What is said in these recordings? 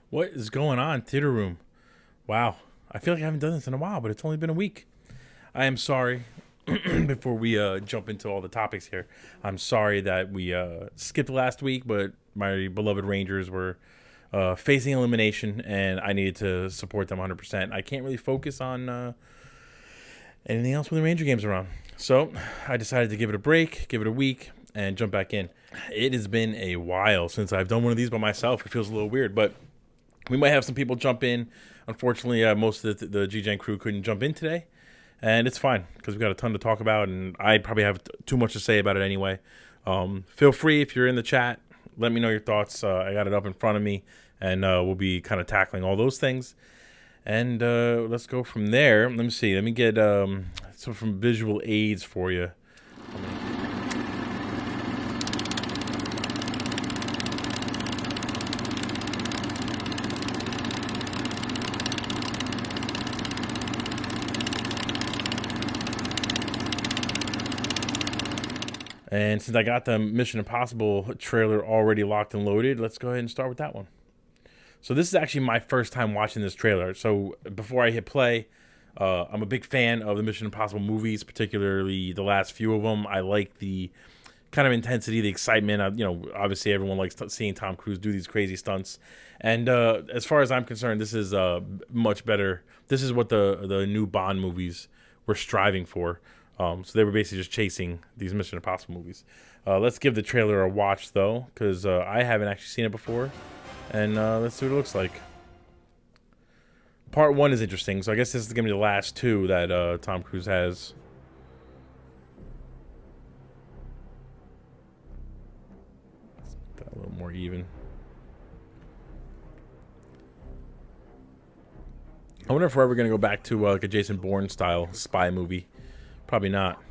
What is going on, Theater Room? Wow. I feel like I haven't done this in a while, but it's only been a week. I am sorry. Before we jump into all the topics here, I'm sorry that we skipped last week, but my beloved Rangers were facing elimination, and I needed to support them 100%. I can't really focus on anything else when the Ranger games around. So I decided to give it a break, give it a week, and jump back in. It has been a while since I've done one of these by myself. It feels a little weird, but we might have some people jump in. Unfortunately, most of the GGEN crew couldn't jump in today, and it's fine because we've got a ton to talk about, and I probably have too much to say about it anyway. Feel free if you're in the chat, let me know your thoughts. I got it up in front of me, and we'll be kind of tackling all those things. And let's go from there. Let me see. Let me get some visual aids for you. And since I got the Mission Impossible trailer already locked and loaded, let's go ahead and start with that one. So this is actually my first time watching this trailer. So before I hit play, I'm a big fan of the Mission Impossible movies, particularly the last few of them. I like the kind of intensity, the excitement. Obviously everyone likes seeing Tom Cruise do these crazy stunts. And as far as I'm concerned, this is much better. This is what the new Bond movies were striving for. So they were basically just chasing these Mission Impossible movies. Let's give the trailer a watch, though, because I haven't actually seen it before. And let's see what it looks like. Part 1 is interesting, so I guess this is going to be the last two that Tom Cruise has. Let's make that a little more even. I wonder if we're ever going to go back to like a Jason Bourne-style spy movie. Probably not.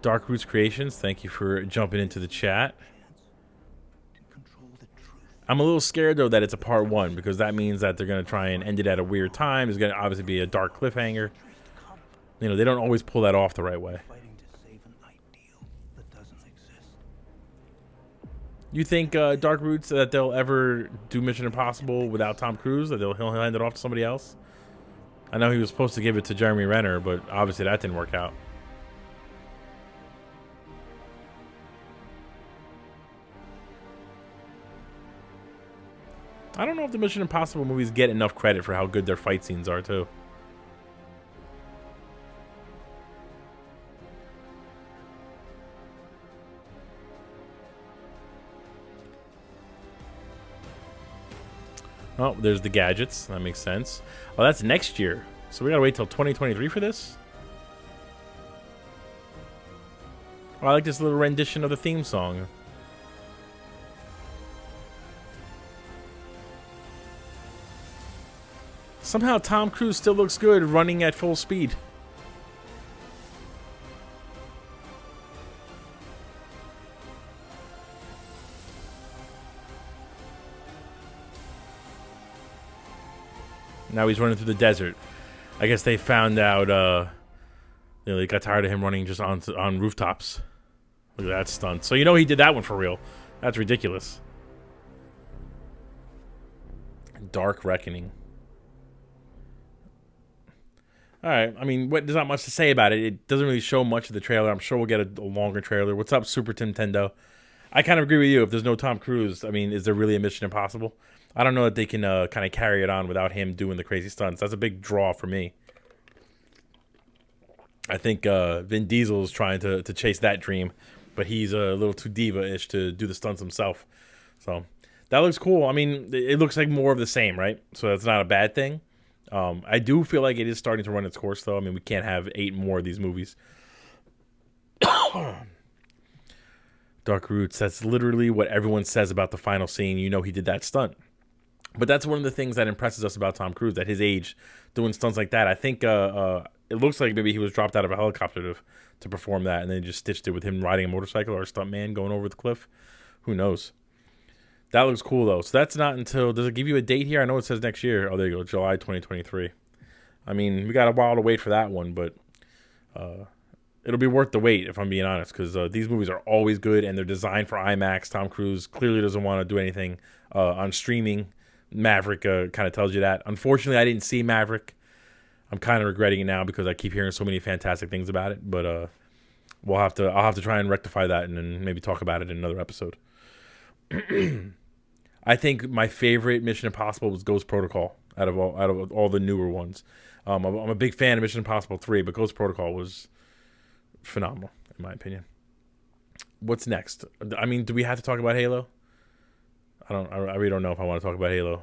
Dark Roots Creations, thank you for jumping into the chat. I'm a little scared, though, that it's a part 1, because that means that they're going to try and end it at a weird time. There's going to obviously be a dark cliffhanger. You know, they don't always pull that off the right way. You think Dark Roots, that they'll ever do Mission Impossible without Tom Cruise? That he'll hand it off to somebody else? I know he was supposed to give it to Jeremy Renner, but obviously that didn't work out. I don't know if the Mission Impossible movies get enough credit for how good their fight scenes are, too. Oh, there's the gadgets. That makes sense. Oh, that's next year. So we gotta wait till 2023 for this? Oh, I like this little rendition of the theme song. Somehow Tom Cruise still looks good running at full speed. Now he's running through the desert. I guess they found out, they got tired of him running just on rooftops. Look at that stunt. So you know he did that one for real. That's ridiculous. Dark Reckoning. Alright, I mean, there's not much to say about it. It doesn't really show much of the trailer. I'm sure we'll get a longer trailer. What's up, Super Nintendo? I kind of agree with you. If there's no Tom Cruise, I mean, is there really a Mission Impossible? I don't know that they can kind of carry it on without him doing the crazy stunts. That's a big draw for me. I think Vin Diesel is trying to chase that dream, but he's a little too diva-ish to do the stunts himself. So that looks cool. I mean, it looks like more of the same, right? So that's not a bad thing. I do feel like it is starting to run its course, though. I mean, we can't have 8 more of these movies. Dark Roots, that's literally what everyone says about the final scene. You know he did that stunt. But that's one of the things that impresses us about Tom Cruise, at his age, doing stunts like that. I think it looks like maybe he was dropped out of a helicopter to perform that, and then just stitched it with him riding a motorcycle or a stuntman going over the cliff. Who knows? That looks cool, though. So that's not until... Does it give you a date here? I know it says next year. Oh, there you go. July 2023. I mean, we got a while to wait for that one, but it'll be worth the wait, if I'm being honest, because these movies are always good, and they're designed for IMAX. Tom Cruise clearly doesn't want to do anything on streaming. Maverick kind of tells you that. Unfortunately, I didn't see Maverick. I'm kind of regretting it now because I keep hearing so many fantastic things about it. But I'll have to try and rectify that and then maybe talk about it in another episode. I think my favorite Mission Impossible was Ghost Protocol out of all the newer ones. I'm a big fan of Mission Impossible 3, but Ghost Protocol was phenomenal in my opinion. What's next? I mean, do we have to talk about Halo? I really don't know if I want to talk about Halo.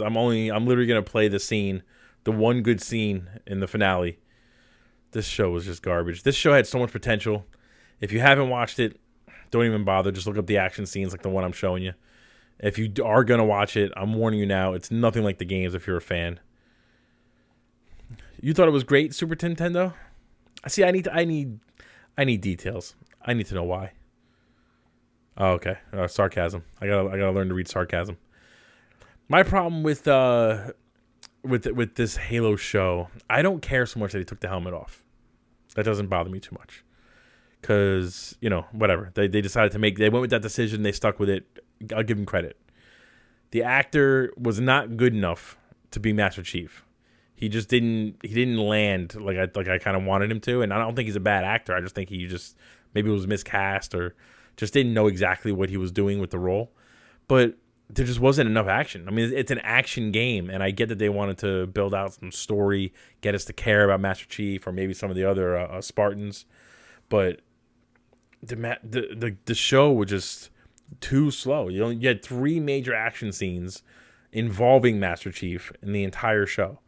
I'm literally gonna play the scene, the one good scene in the finale. This show was just garbage. This show had so much potential. If you haven't watched it, don't even bother. Just look up the action scenes like the one I'm showing you. If you are gonna watch it, I'm warning you now. It's nothing like the games. If you're a fan, you thought it was great, Super Nintendo. See, I need details. I need to know why. Oh, okay. Sarcasm. I gotta learn to read sarcasm. My problem with this Halo show, I don't care so much that he took the helmet off. That doesn't bother me too much. Because, whatever. They decided they went with that decision. They stuck with it. I'll give him credit. The actor was not good enough to be Master Chief. He just didn't land like I kind of wanted him to. And I don't think he's a bad actor. I just think maybe it was miscast or just didn't know exactly what he was doing with the role. But there just wasn't enough action. I mean, it's an action game, and I get that they wanted to build out some story, get us to care about Master Chief or maybe some of the other Spartans. But the show was just too slow. You had 3 major action scenes involving Master Chief in the entire show.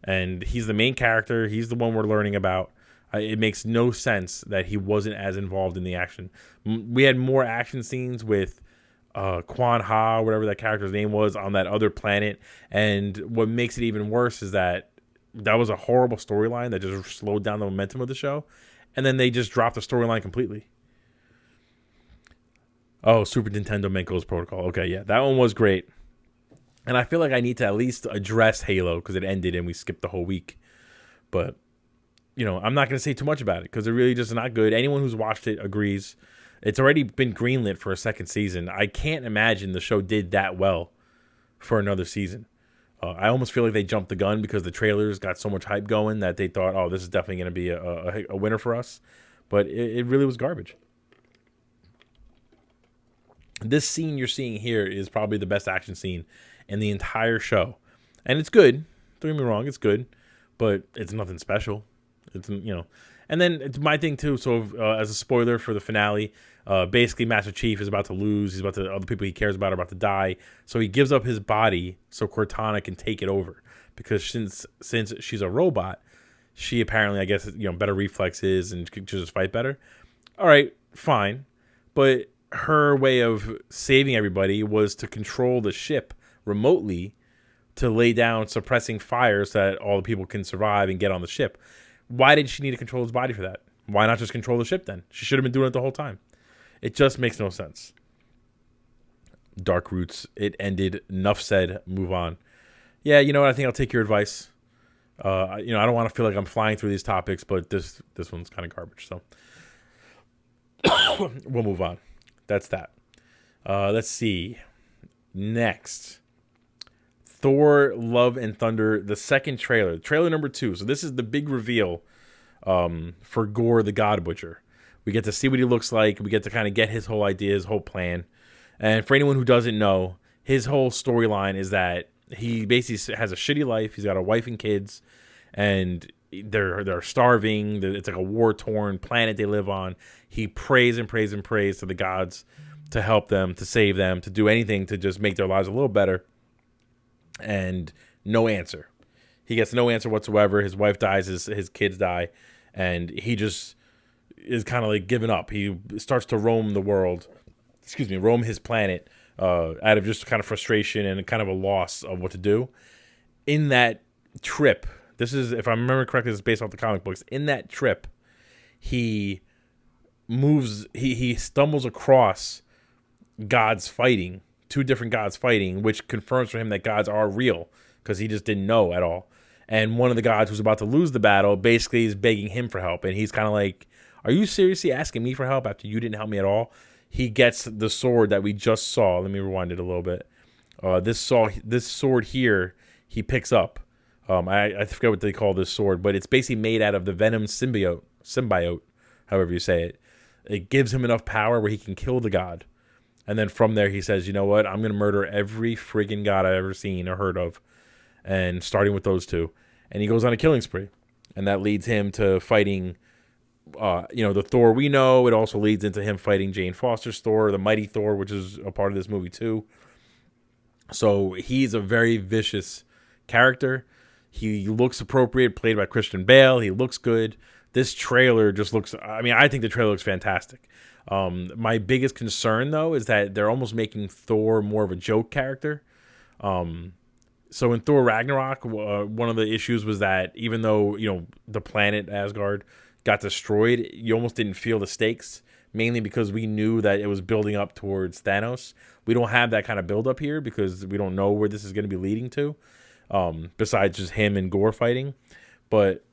And he's the main character. He's the one we're learning about. It makes no sense that he wasn't as involved in the action. We had more action scenes with Quan Ha, whatever that character's name was, on that other planet. And what makes it even worse is that was a horrible storyline that just slowed down the momentum of the show. And then they just dropped the storyline completely. Oh, Super Nintendo meant Ghost Protocol. Okay, yeah, that one was great. And I feel like I need to at least address Halo because it ended and we skipped the whole week. But I'm not going to say too much about it because it really just not good. Anyone who's watched it agrees. It's already been greenlit for a second season. I can't imagine the show did that well for another season. I almost feel like they jumped the gun because the trailers got so much hype going that they thought, oh, this is definitely going to be a winner for us. But it really was garbage. This scene you're seeing here is probably the best action scene in the entire show. And it's good. Don't get me wrong, it's good. But it's nothing special. It's and then it's my thing too. So as a spoiler for the finale, basically Master Chief is about to lose. Other people he cares about are about to die. So he gives up his body so Cortana can take it over because since she's a robot, she apparently, I guess, better reflexes and can just fight better. All right, fine, but her way of saving everybody was to control the ship remotely to lay down suppressing fire so that all the people can survive and get on the ship. Why did she need to control his body for that? Why not just control the ship then? She should have been doing it the whole time. It just makes no sense. Dark Roots, it ended. Enough said. Move on. Yeah, you know what? I think I'll take your advice. I don't want to feel like I'm flying through these topics, but this one's kind of garbage. So we'll move on. That's that. Let's see. Next. Thor, Love and Thunder, the second trailer. Trailer number 2. So this is the big reveal for Gore the God Butcher. We get to see what he looks like. We get to kind of get his whole idea, his whole plan. And for anyone who doesn't know, his whole storyline is that he basically has a shitty life. He's got a wife and kids, and they're starving. It's like a war-torn planet they live on. He prays and prays and prays to the gods to help them, to save them, to do anything to just make their lives a little better. And no answer. He gets no answer whatsoever. His wife dies, his kids die, and he just is kind of like giving up. He starts to roam the world, roam his planet out of just kind of frustration and kind of a loss of what to do. In that trip, this is, if I remember correctly, this is based off the comic books. In that trip, he stumbles across gods fighting, 2 different gods fighting, which confirms for him that gods are real because he just didn't know at all. And one of the gods who's about to lose the battle basically is begging him for help. And he's kind of like, are you seriously asking me for help after you didn't help me at all? He gets the sword that we just saw. Let me rewind it a little bit. This sword here he picks up. I forget what they call this sword, but it's basically made out of the Venom symbiote, however you say it. It gives him enough power where he can kill the god. And then from there he says, you know what, I'm going to murder every friggin' god I've ever seen or heard of. And starting with those two. And he goes on a killing spree. And that leads him to fighting, the Thor we know. It also leads into him fighting Jane Foster's Thor, the Mighty Thor, which is a part of this movie too. So he's a very vicious character. He looks appropriate, played by Christian Bale. He looks good. This trailer just looks, I think the trailer looks fantastic. My biggest concern, though, is that they're almost making Thor more of a joke character. So in Thor Ragnarok, one of the issues was that even though, the planet Asgard got destroyed, you almost didn't feel the stakes, mainly because we knew that it was building up towards Thanos. We don't have that kind of build up here because we don't know where this is going to be leading to, besides just him and Gore fighting. But,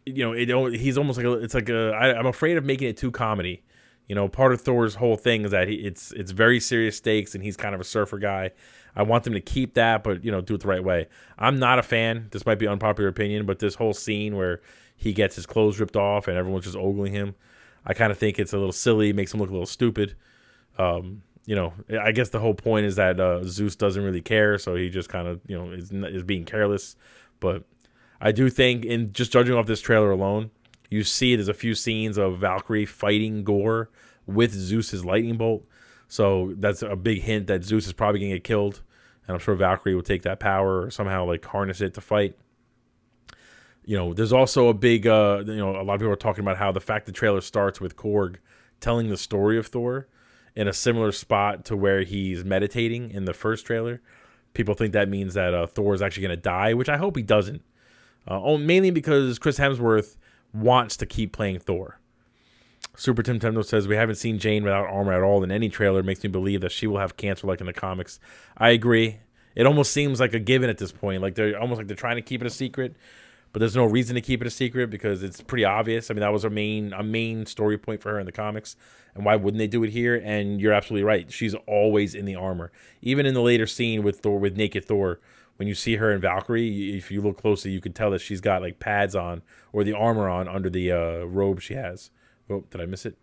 he's almost like I'm afraid of making it too comedy. Part of Thor's whole thing is that it's very serious stakes and he's kind of a surfer guy. I want them to keep that, but, do it the right way. I'm not a fan. This might be an unpopular opinion, but this whole scene where he gets his clothes ripped off and everyone's just ogling him, I kind of think it's a little silly, makes him look a little stupid. I guess the whole point is that Zeus doesn't really care, so he just kind of, is being careless. But I do think, in just judging off this trailer alone, you see there's a few scenes of Valkyrie fighting Gore with Zeus's lightning bolt. So that's a big hint that Zeus is probably going to get killed. And I'm sure Valkyrie will take that power or somehow harness it to fight. There's also a big, a lot of people are talking about how the fact the trailer starts with Korg telling the story of Thor in a similar spot to where he's meditating in the first trailer. People think that means that Thor is actually going to die, which I hope he doesn't. Mainly because Chris Hemsworth wants to keep playing Thor. Super Tim Temno says, we haven't seen Jane without armor at all in any trailer. It makes me believe that she will have cancer like in the comics. I agree. It almost seems like a given at this point. They're trying to keep it a secret, but there's no reason to keep it a secret because it's pretty obvious. That was a main story point for her in the comics. And why wouldn't they do it here? And you're absolutely right. She's always in the armor. Even in the later scene with Thor, with naked Thor, when you see her in Valkyrie, if you look closely, you can tell that she's got pads on or the armor on under the robe she has. Oh, did I miss it?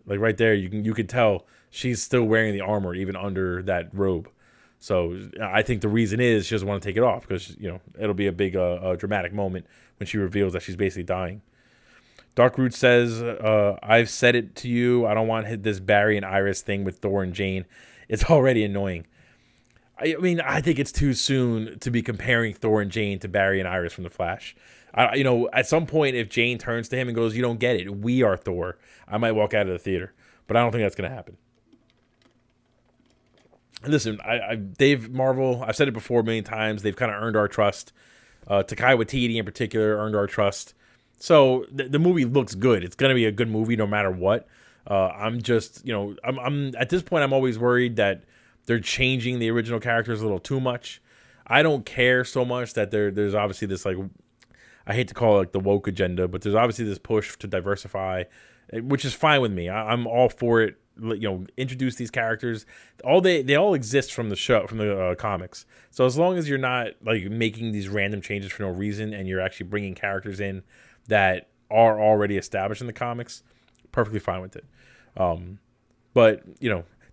Right there, you can tell she's still wearing the armor even under that robe. So I think the reason is she doesn't want to take it off because it'll be a big dramatic moment when she reveals that she's basically dying. Dark Root says, I've said it to you. I don't want this Barry and Iris thing with Thor and Jane. It's already annoying. I think it's too soon to be comparing Thor and Jane to Barry and Iris from The Flash. At some point, if Jane turns to him and goes, you don't get it, we are Thor, I might walk out of the theater. But I don't think that's going to happen. Listen, Marvel, I've said it before a million times, they've kind of earned our trust. Taika Waititi in particular earned our trust. So the movie looks good. It's going to be a good movie no matter what. I'm just, I'm at this point, I'm always worried that they're changing the original characters a little too much. I don't care so much that there's obviously this, I hate to call it the woke agenda, but there's obviously this push to diversify, which is fine with me. I'm all for it. Introduce these characters. They all exist from the show, from the comics. So as long as you're not making these random changes for no reason, and you're actually bringing characters in that are already established in the comics, perfectly fine with it. But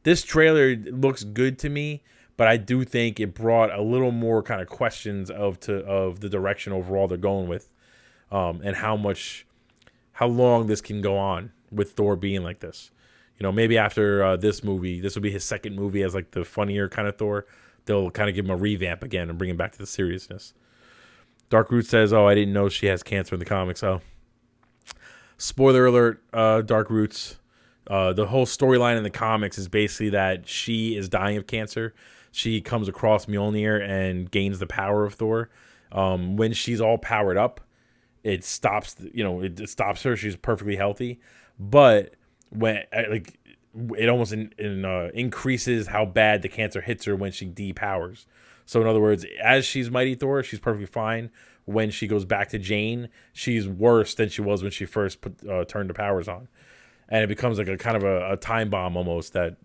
this trailer looks good to me, but I do think it brought a little more kind of questions of the direction overall they're going with, and how long this can go on with Thor being like this. Maybe after this movie, this will be his second movie as the funnier kind of Thor. They'll kind of give him a revamp again and bring him back to the seriousness. Dark Root says, "Oh, I didn't know she has cancer in the comics." Oh, spoiler alert! Dark Roots. The whole storyline in the comics is basically that she is dying of cancer. She comes across Mjolnir and gains the power of Thor. When she's all powered up, it stops. It stops her. She's perfectly healthy, but when it almost increases how bad the cancer hits her when she depowers. So in other words, as she's Mighty Thor, she's perfectly fine. When she goes back to Jane, she's worse than she was when she first turned the powers on. And it becomes a kind of a time bomb almost that,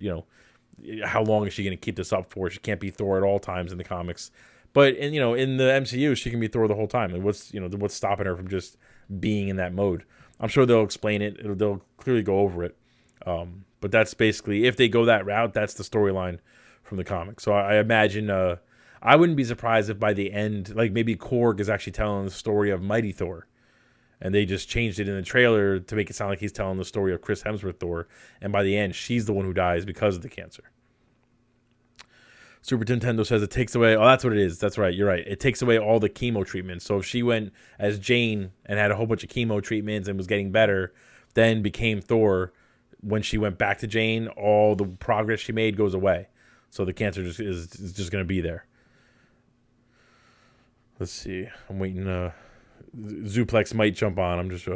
how long is she going to keep this up for? She can't be Thor at all times in the comics, but in the MCU, she can be Thor the whole time. And what's stopping her from just being in that mode? I'm sure they'll explain it. They'll clearly go over it. But that's basically, if they go that route, that's the storyline from the comic. So I imagine, I wouldn't be surprised if by the end, like maybe Korg is actually telling the story of Mighty Thor, and they just changed it in the trailer to make it sound like he's telling the story of Chris Hemsworth Thor, and by the end, she's the one who dies because of the cancer. Super Nintendo says it takes away, that's what it is. That's right, you're right. It takes away all the chemo treatments. So if she went as Jane and had a whole bunch of chemo treatments and was getting better, then became Thor, when she went back to Jane, all the progress she made goes away. So the cancer is just going to be there. Let's see. I'm waiting. Zuplex might jump on. I'm just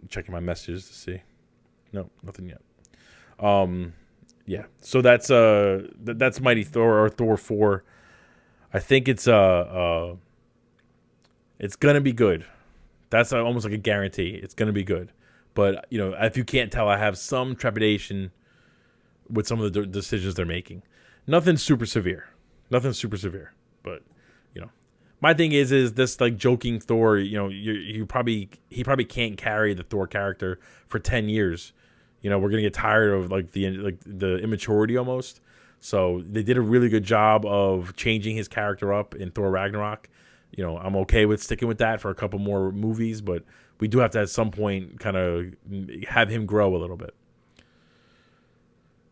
checking my messages to see. No, nothing yet. Yeah. So that's Mighty Thor, or Thor 4. I think it's gonna be good. That's almost like a guarantee. It's gonna be good. But if you can't tell, I have some trepidation with some of the decisions they're making. Nothing super severe. But my thing is this like joking Thor. He probably can't carry the Thor character for 10 years. We're gonna get tired of like the immaturity almost. So they did a really good job of changing his character up in Thor Ragnarok. I'm okay with sticking with that for a couple more movies, but we do have to at some point kind of have him grow a little bit.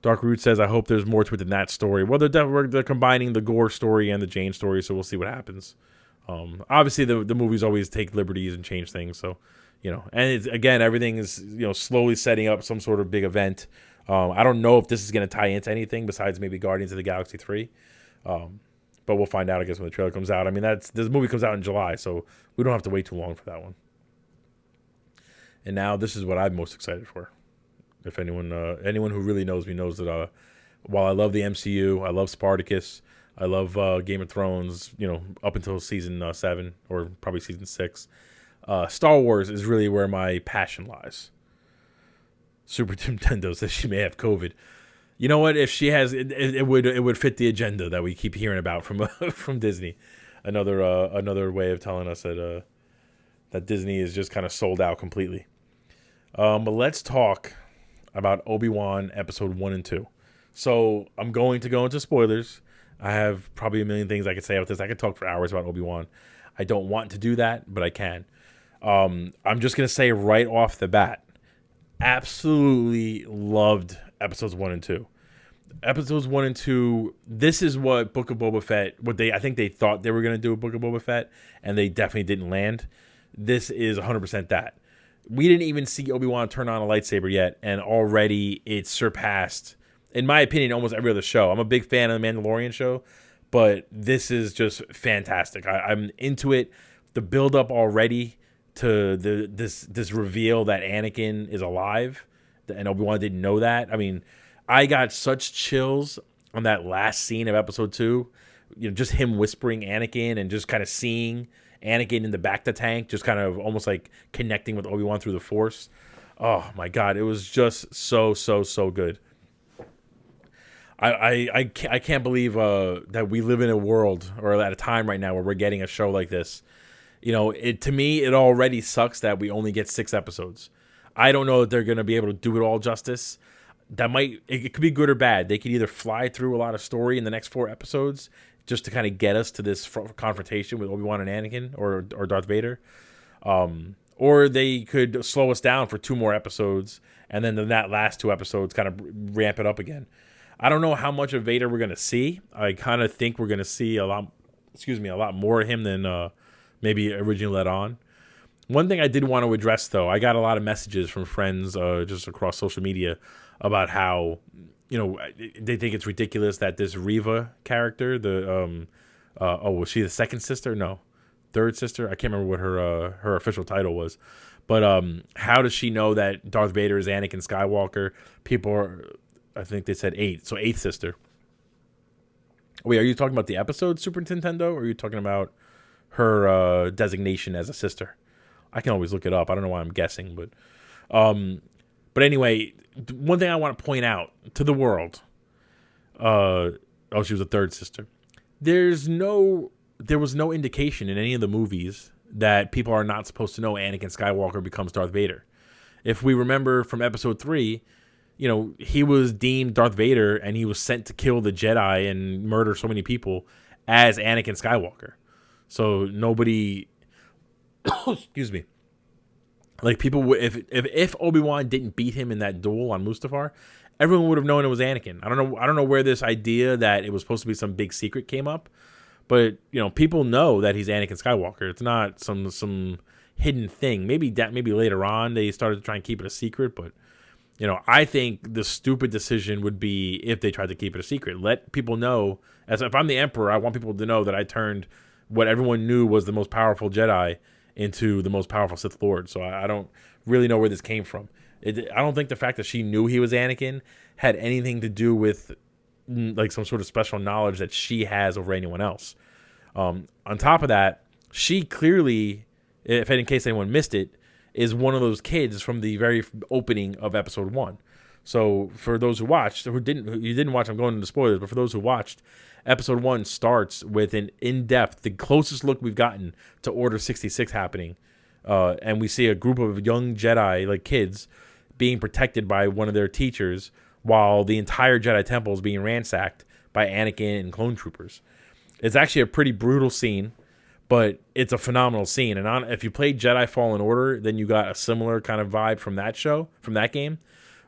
Dark Root says, I hope there's more to it than that story. Well, they're combining the Gore story and the Jane story, so we'll see what happens. Obviously, the movies always take liberties and change things, so and again, everything is slowly setting up some sort of big event. I don't know if this is going to tie into anything besides maybe Guardians of the Galaxy 3. But we'll find out, I guess, when the trailer comes out. I mean, this movie comes out in July, so we don't have to wait too long for that one. And now this is what I'm most excited for. If anyone who really knows me knows that while I love the MCU, I love Spartacus, I love Game of Thrones, up until season 7 or probably season 6, Star Wars is really where my passion lies. Super Nintendo says she may have COVID. You know what? If she has, it would fit the agenda that we keep hearing about from Disney. Another way of telling us that Disney is just kind of sold out completely. But let's talk about Obi-Wan episode 1 and 2. So I'm going to go into spoilers. I have probably a million things I could say about this. I could talk for hours about Obi-Wan. I don't want to do that, but I can. I'm just going to say right off the bat, absolutely loved episodes 1 and 2. Episodes 1 and 2, this is what Book of Boba Fett, I think they thought they were going to do a Book of Boba Fett, and they definitely didn't land. This is 100% that. We didn't even see Obi-Wan turn on a lightsaber yet, and already it's surpassed, in my opinion, almost every other show. I'm a big fan of the Mandalorian show, but this is just fantastic. I'm into it. The build-up already to this reveal that Anakin is alive, and Obi-Wan didn't know that. I mean, I got such chills on that last scene of episode 2. Just him whispering Anakin and just kind of seeing Anakin in the bacta tank, just kind of almost like connecting with Obi-Wan through the Force. Oh my God, it was just so good. I can't believe that we live in a world or at a time right now where we're getting a show like this. To me, it already sucks that we only get 6 episodes. I don't know that they're going to be able to do it all justice. It could be good or bad. They could either fly through a lot of story in the next 4 episodes just to kind of get us to this confrontation with Obi-Wan and Anakin or Darth Vader. Or they could slow us down for 2 more episodes, and then that last 2 episodes kind of ramp it up again. I don't know how much of Vader we're going to see. I kind of think we're going to see a lot more of him than maybe originally let on. One thing I did want to address, though, I got a lot of messages from friends just across social media about how, they think it's ridiculous that this Reva character, was she the second sister? No, third sister? I can't remember what her official title was. But how does she know that Darth Vader is Anakin Skywalker? People are, I think they said 8, so 8th sister. Wait, are you talking about the episode Super Nintendo, or are you talking about her designation as a sister? I can always look it up. I don't know why I'm guessing, but anyway, one thing I want to point out to the world, She was a third sister. There was no indication in any of the movies that people are not supposed to know Anakin Skywalker becomes Darth Vader. If we remember from episode 3, he was deemed Darth Vader and he was sent to kill the Jedi and murder so many people as Anakin Skywalker. So nobody, excuse me, like people, if Obi-Wan didn't beat him in that duel on Mustafar, everyone would have known it was Anakin. I don't know where this idea that it was supposed to be some big secret came up, but people know that he's Anakin Skywalker. It's not some hidden thing. Maybe later on they started to try and keep it a secret, but I think the stupid decision would be if they tried to keep it a secret. Let people know. As if I'm the Emperor, I want people to know that I turned what everyone knew was the most powerful Jedi into the most powerful Sith Lord. So I don't really know where this came from. I don't think the fact that she knew he was Anakin had anything to do with like some sort of special knowledge that she has over anyone else. On top of that, she clearly, in case anyone missed it, is one of those kids from the very opening of episode 1. So for those who watched, you didn't watch, I'm going into spoilers, but for those who watched, episode 1 starts with an in-depth, the closest look we've gotten to Order 66 happening. And we see a group of young Jedi, like kids, being protected by one of their teachers while the entire Jedi Temple is being ransacked by Anakin and clone troopers. It's actually a pretty brutal scene, but it's a phenomenal scene. And if you played Jedi Fallen Order, then you got a similar kind of vibe from that game.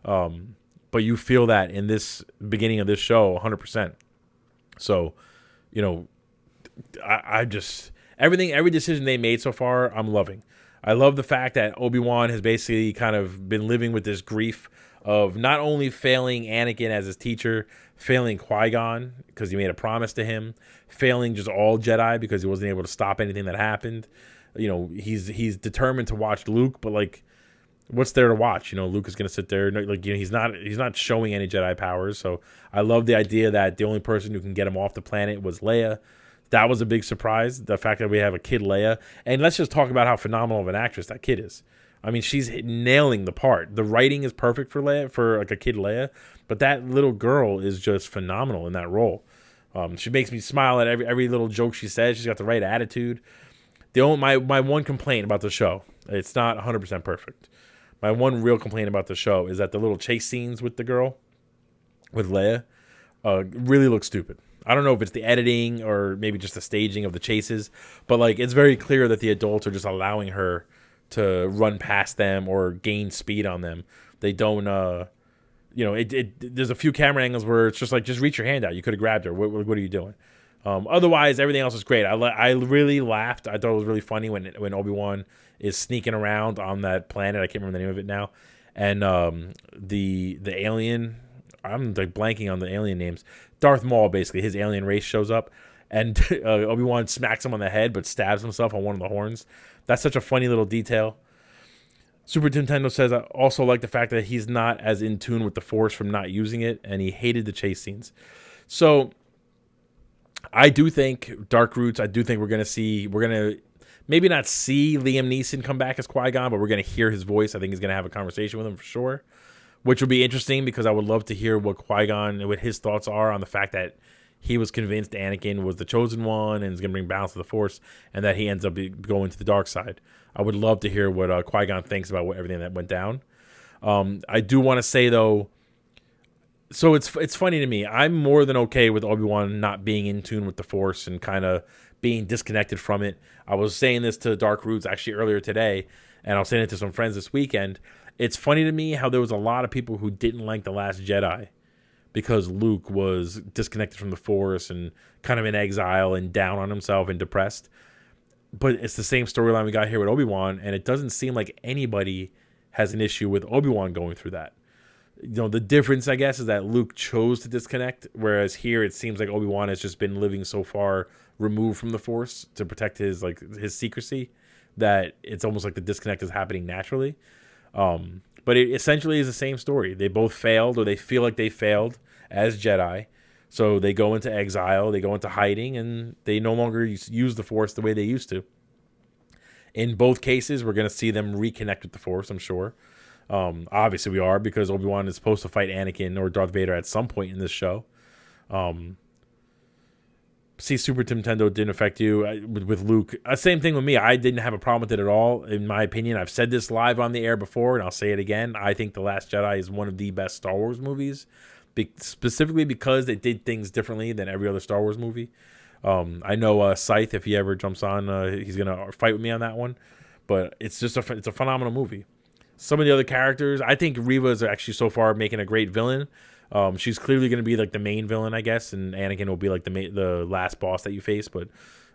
But you feel that in this beginning of this show 100%. So, I just, every decision they made so far, I'm loving. I love the fact that Obi-Wan has basically kind of been living with this grief of not only failing Anakin as his teacher, failing Qui-Gon because he made a promise to him, failing just all Jedi because he wasn't able to stop anything that happened. He's determined to watch Luke, but like, what's there to watch? Luke is going to sit there, he's not showing any Jedi powers. So I love the idea that the only person who can get him off the planet was Leia. That was a big surprise, the fact that we have a kid Leia. And let's just talk about how phenomenal of an actress that kid is. I mean, she's nailing the part. The writing is perfect for Leia, for like a kid Leia, but that little girl is just phenomenal in that role. She makes me smile at every little joke she says. She's got the right attitude. My one complaint about the show, it's not 100% perfect. My one real complaint about the show is that the little chase scenes with the girl, with Leia, really look stupid. I don't know if it's the editing or maybe just the staging of the chases, but like it's very clear that the adults are just allowing her to run past them or gain speed on them. They don't, there's a few camera angles where it's just like, just reach your hand out. You could have grabbed her. What are you doing? Otherwise, everything else is great. I really laughed. I thought it was really funny when Obi-Wan is sneaking around on that planet. I can't remember the name of it now. And the alien, I'm like blanking on the alien names. Darth Maul, basically, his alien race shows up, and Obi-Wan smacks him on the head, but stabs himself on one of the horns. That's such a funny little detail. Super Nintendo says, I also like the fact that he's not as in tune with the Force from not using it, and he hated the chase scenes. So I do think Dark Roots, we're going to maybe not see Liam Neeson come back as Qui-Gon, but we're going to hear his voice. I think he's going to have a conversation with him for sure, which would be interesting because I would love to hear what Qui-Gon, what his thoughts are on the fact that he was convinced Anakin was the chosen one and is going to bring balance to the Force, and that he ends up going to the dark side. I would love to hear what Qui-Gon thinks about everything that went down. I do want to say, though, so it's funny to me. I'm more than okay with Obi-Wan not being in tune with the Force and kind of being disconnected from it. I was saying this to Dark Roots actually earlier today, and I was saying it to some friends this weekend. It's funny to me how there was a lot of people who didn't like The Last Jedi because Luke was disconnected from the Force and kind of in exile and down on himself and depressed. But it's the same storyline we got here with Obi-Wan, and it doesn't seem like anybody has an issue with Obi-Wan going through that. The difference, I guess, is that Luke chose to disconnect, whereas here it seems like Obi-Wan has just been living so far removed from the Force to protect his secrecy that it's almost like the disconnect is happening naturally. But it essentially is the same story. They both failed, or they feel like they failed as Jedi. So they go into exile, they go into hiding, and they no longer use the Force the way they used to. In both cases, we're going to see them reconnect with the Force, I'm sure. Obviously we are, because Obi-Wan is supposed to fight Anakin or Darth Vader at some point in this show. See, Super Nintendo didn't affect you with Luke. Same thing with me. I didn't have a problem with it at all. In my opinion, I've said this live on the air before, and I'll say it again. I think The Last Jedi is one of the best Star Wars movies, specifically because it did things differently than every other Star Wars movie. I know Scythe, if he ever jumps on, he's gonna fight with me on that one. But it's just it's a phenomenal movie. Some of the other characters, I think Reva is actually so far making a great villain. She's clearly going to be like the main villain, I guess, and Anakin will be like the last boss that you face. But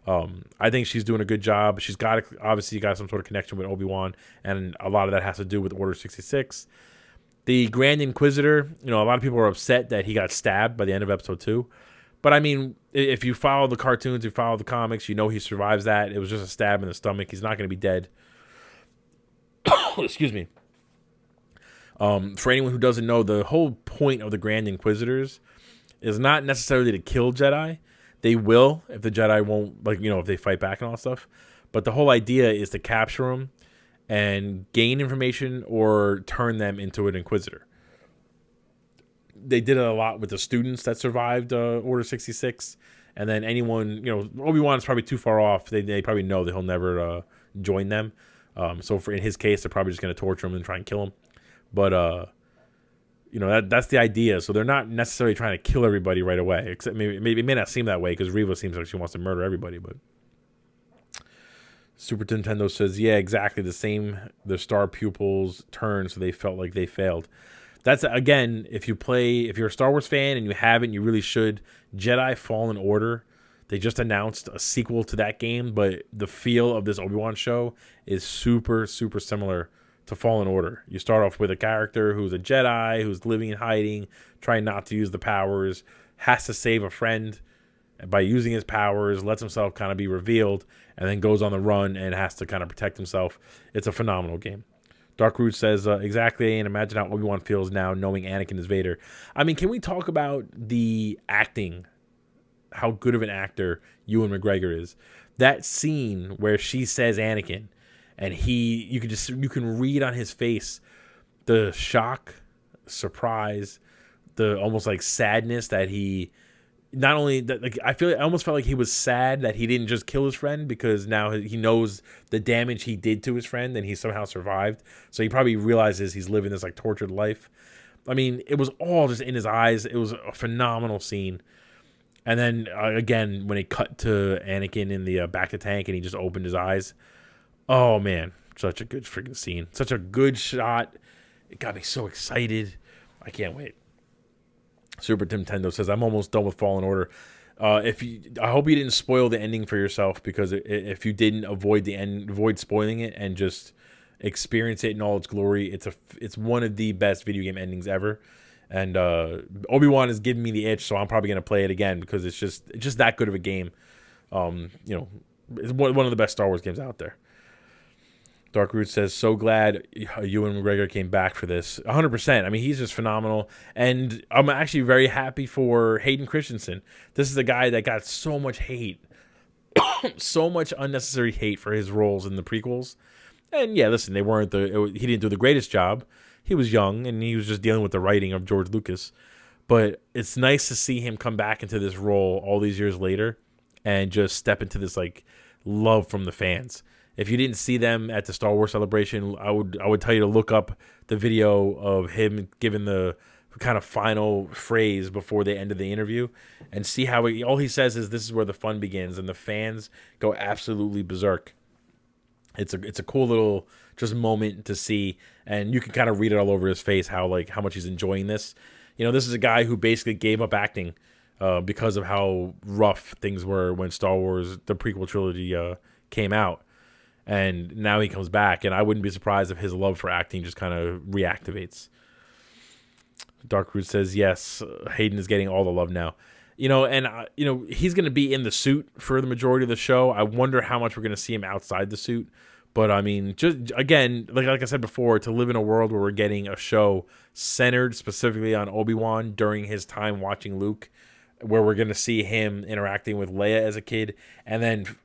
I think she's doing a good job. She's obviously got some sort of connection with Obi-Wan, and a lot of that has to do with Order 66. The Grand Inquisitor, a lot of people are upset that he got stabbed by the end of Episode 2. But I mean, if you follow the cartoons, you follow the comics, he survives that. It was just a stab in the stomach. He's not going to be dead. Excuse me. For anyone who doesn't know, the whole point of the Grand Inquisitors is not necessarily to kill Jedi. They will if the Jedi won't, if they fight back and all that stuff. But the whole idea is to capture them and gain information or turn them into an Inquisitor. They did it a lot with the students that survived Order 66. And then anyone, Obi-Wan is probably too far off. They probably know that he'll never join them. So in his case, they're probably just going to torture him and try and kill him. But that's the idea. So they're not necessarily trying to kill everybody right away. Except maybe it may not seem that way because Reva seems like she wants to murder everybody. But Super Nintendo says, yeah, exactly the same. The star pupils turned, so they felt like they failed. That's again, if you're a Star Wars fan and you haven't, you really should. Jedi Fallen Order. They just announced a sequel to that game, but the feel of this Obi-Wan show is super, super similar to Fallen Order. You start off with a character who's a Jedi, who's living in hiding, trying not to use the powers, has to save a friend by using his powers, lets himself kind of be revealed, and then goes on the run and has to kind of protect himself. It's a phenomenal game. Dark Root says, exactly, and imagine how Obi-Wan feels now knowing Anakin is Vader. I mean, can we talk about the acting? How good of an actor Ewan McGregor is. That scene where she says Anakin, and you can read on his face the shock, surprise, the almost like sadness that he not only that I almost felt like he was sad that he didn't just kill his friend because now he knows the damage he did to his friend and he somehow survived. So he probably realizes he's living this like tortured life. I mean, it was all just in his eyes. It was a phenomenal scene. And then again, when it cut to Anakin in the back of the tank and he just opened his eyes. Oh man, such a good freaking scene. Such a good shot. It got me so excited. I can't wait. Super Nintendo says, I'm almost done with Fallen Order. I hope you didn't spoil the ending for yourself, because if you didn't, avoid spoiling it and just experience it in all its glory. It's one of the best video game endings ever. And Obi-Wan is giving me the itch, so I'm probably going to play it again because it's just that good of a game. It's one of the best Star Wars games out there. Dark Root says, so glad Ewan McGregor came back for this. 100%. I mean, he's just phenomenal. And I'm actually very happy for Hayden Christensen. This is a guy that got so much hate. So much unnecessary hate for his roles in the prequels. And yeah, listen, he didn't do the greatest job. He was young, and he was just dealing with the writing of George Lucas. But it's nice to see him come back into this role all these years later and just step into this like love from the fans. If you didn't see them at the Star Wars celebration, I would tell you to look up the video of him giving the kind of final phrase before they ended the interview and see how all he says is, this is where the fun begins, and the fans go absolutely berserk. It's a cool little just moment to see, and you can kind of read it all over his face how much he's enjoying this. This is a guy who basically gave up acting because of how rough things were when Star Wars, the prequel trilogy, came out. And now he comes back, and I wouldn't be surprised if his love for acting just kind of reactivates. Dark Root says, yes, Hayden is getting all the love now. He's going to be in the suit for the majority of the show. I wonder how much we're going to see him outside the suit. But, I mean, just, again, like I said before, to live in a world where we're getting a show centered specifically on Obi-Wan during his time watching Luke, where we're going to see him interacting with Leia as a kid, and then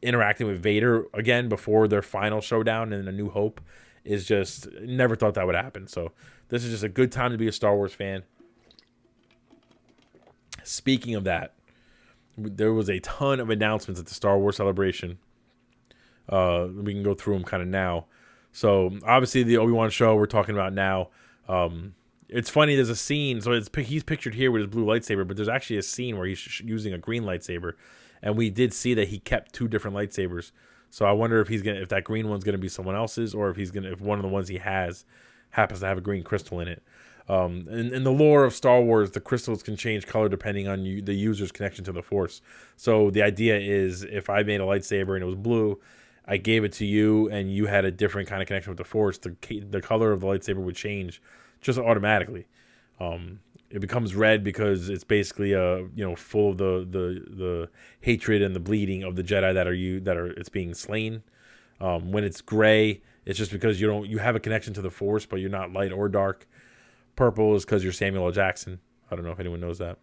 interacting with Vader again before their final showdown in A New Hope, is just, never thought that would happen. So this is just a good time to be a Star Wars fan. Speaking of that, there was a ton of announcements at the Star Wars Celebration. We can go through them kind of now. So obviously the Obi-Wan show we're talking about now. It's funny. There's a scene. So he's pictured here with his blue lightsaber, but there's actually a scene where he's using a green lightsaber, and we did see that he kept 2 different lightsabers. So I wonder if that green one's gonna be someone else's, or if one of the ones he has happens to have a green crystal in it. In the lore of Star Wars, the crystals can change color depending on the user's connection to the Force. So the idea is, if I made a lightsaber and it was blue, I gave it to you, and you had a different kind of connection with the Force, the color of the lightsaber would change just automatically. It becomes red because it's basically full of the hatred and the bleeding of the Jedi it's being slain. When it's gray, it's just because you have a connection to the Force, but you're not light or dark. Purple is because you're Samuel L. Jackson. I don't know if anyone knows that.